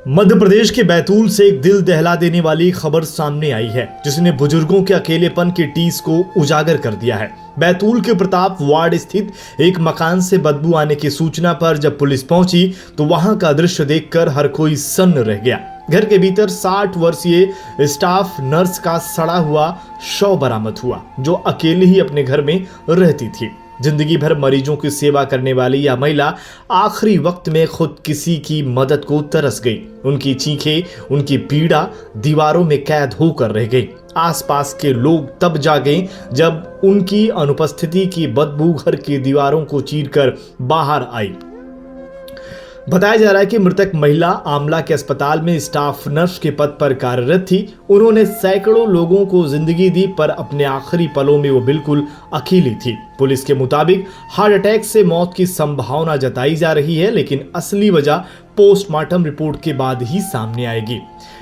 मध्य प्रदेश के बैतूल से एक दिल दहला देने वाली खबर सामने आई है, जिसने बुजुर्गों के अकेलेपन के टीस को उजागर कर दिया है। बैतूल के प्रताप वार्ड स्थित एक मकान से बदबू आने की सूचना पर जब पुलिस पहुंची तो वहां का दृश्य देखकर हर कोई सन्न रह गया। घर के भीतर 60 वर्षीय स्टाफ नर्स का सड़ा हुआ शव बरामद हुआ, जो अकेले ही अपने घर में रहती थी। जिंदगी भर मरीजों की सेवा करने वाली यह महिला आखिरी वक्त में खुद किसी की मदद को तरस गई। उनकी चीखें, उनकी पीड़ा दीवारों में कैद होकर रह गई। आसपास के लोग तब जागे जब उनकी अनुपस्थिति की बदबू घर की दीवारों को चीरकर बाहर आई। बताया जा रहा है कि मृतक महिला आमला के अस्पताल में स्टाफ नर्स के पद पर कार्यरत थी। उन्होंने सैकड़ों लोगों को जिंदगी दी, पर अपने आखिरी पलों में वो बिल्कुल अकेली थी। पुलिस के मुताबिक हार्ट अटैक से मौत की संभावना जताई जा रही है, लेकिन असली वजह पोस्टमार्टम रिपोर्ट के बाद ही सामने आएगी।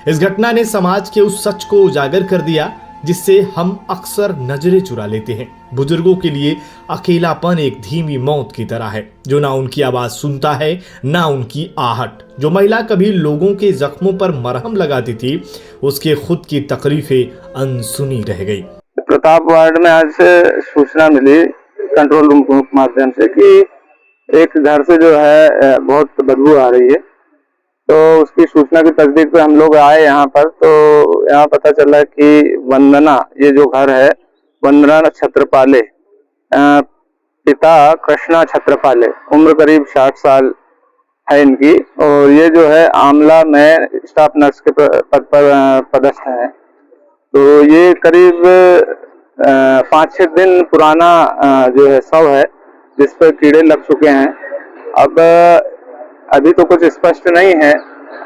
इस घटना ने समाज के उस सच को उजागर कर दिया जिससे हम अक्सर नजरें चुरा लेते हैं। बुजुर्गों के लिए अकेलापन एक धीमी मौत की तरह है, जो ना उनकी आवाज सुनता है ना उनकी आहट। जो महिला कभी लोगों के जख्मों पर मरहम लगाती थी, उसके खुद की तकलीफें अनसुनी रह गई। प्रताप वार्ड में आज से सूचना मिली कंट्रोल रूम के माध्यम से कि एक घर से जो है बहुत बदबू आ रही है। तो उसकी सूचना की तस्दीक पे हम लोग आए यहाँ पर, तो यहाँ पता चला कि वंदना, ये जो घर है वंदना छत्रपाले, पिता कृष्णा छत्रपाले, उम्र करीब 60 साल है इनकी, और ये जो है आमला में स्टाफ नर्स के पद पर पदस्थ है। तो ये करीब 5-6 दिन पुराना जो है शव है, जिस पर कीड़े लग चुके हैं। अब अभी तो कुछ स्पष्ट नहीं है,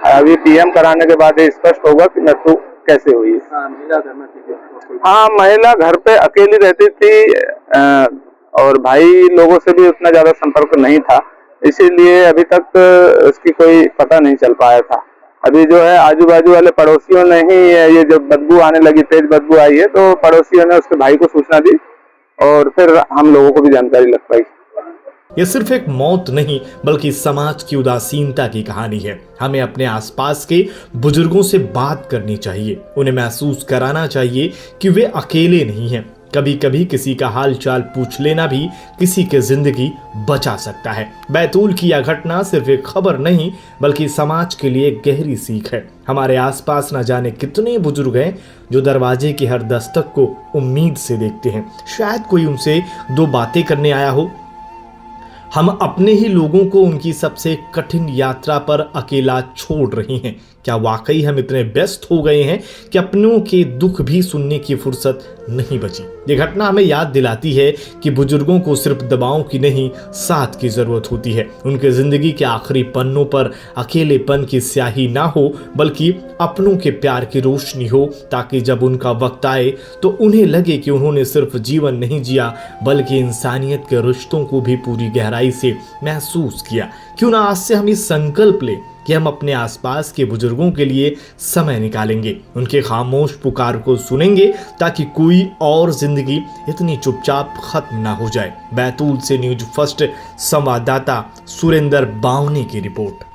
अभी पीएम कराने के बाद ये स्पष्ट होगा कि मृत्यु कैसे हुई। हाँ, महिला घर पे अकेली रहती थी और भाई लोगों से भी उतना ज्यादा संपर्क नहीं था, इसीलिए अभी तक उसकी कोई पता नहीं चल पाया था। अभी जो है आजू बाजू वाले पड़ोसियों ने ही ये जब बदबू आने लगी, तेज बदबू आई है, तो पड़ोसियों ने उसके भाई को सूचना दी और फिर हम लोगों को भी जानकारी लग पाई। यह सिर्फ एक मौत नहीं, बल्कि समाज की उदासीनता की कहानी है। हमें अपने आसपास के बुजुर्गों से बात करनी चाहिए, उन्हें महसूस कराना चाहिए कि वे अकेले नहीं हैं। कभी कभी किसी का हाल चाल पूछ लेना भी किसी की जिंदगी बचा सकता है। बैतूल की यह घटना सिर्फ एक खबर नहीं, बल्कि समाज के लिए एक गहरी सीख है। हमारे आसपास न जाने कितने बुजुर्ग हैं जो दरवाजे की हर दस्तक को उम्मीद से देखते हैं। शायद कोई उनसे 2 बातें करने आया हो। हम अपने ही लोगों को उनकी सबसे कठिन यात्रा पर अकेला छोड़ रहे हैं। क्या वाकई हम इतने व्यस्त हो गए हैं कि अपनों के दुख भी सुनने की फुर्सत नहीं बची? ये घटना हमें याद दिलाती है कि बुजुर्गों को सिर्फ दवाओं की नहीं, साथ की जरूरत होती है। उनके जिंदगी के आखिरी पन्नों पर अकेलेपन की स्याही ना हो, बल्कि अपनों के प्यार की रोशनी हो, ताकि जब उनका वक्त आए तो उन्हें लगे कि उन्होंने सिर्फ जीवन नहीं जिया, बल्कि इंसानियत के रिश्तों को भी पूरी गहराई से महसूस किया। क्यों ना आज से हम ये संकल्प लें कि हम अपने आसपास के बुजुर्गों के लिए समय निकालेंगे, उनके खामोश पुकार को सुनेंगे, ताकि कोई और जिंदगी इतनी चुपचाप खत्म ना हो जाए। बैतूल से न्यूज फर्स्ट संवाददाता सुरेंद्र बावनी की रिपोर्ट।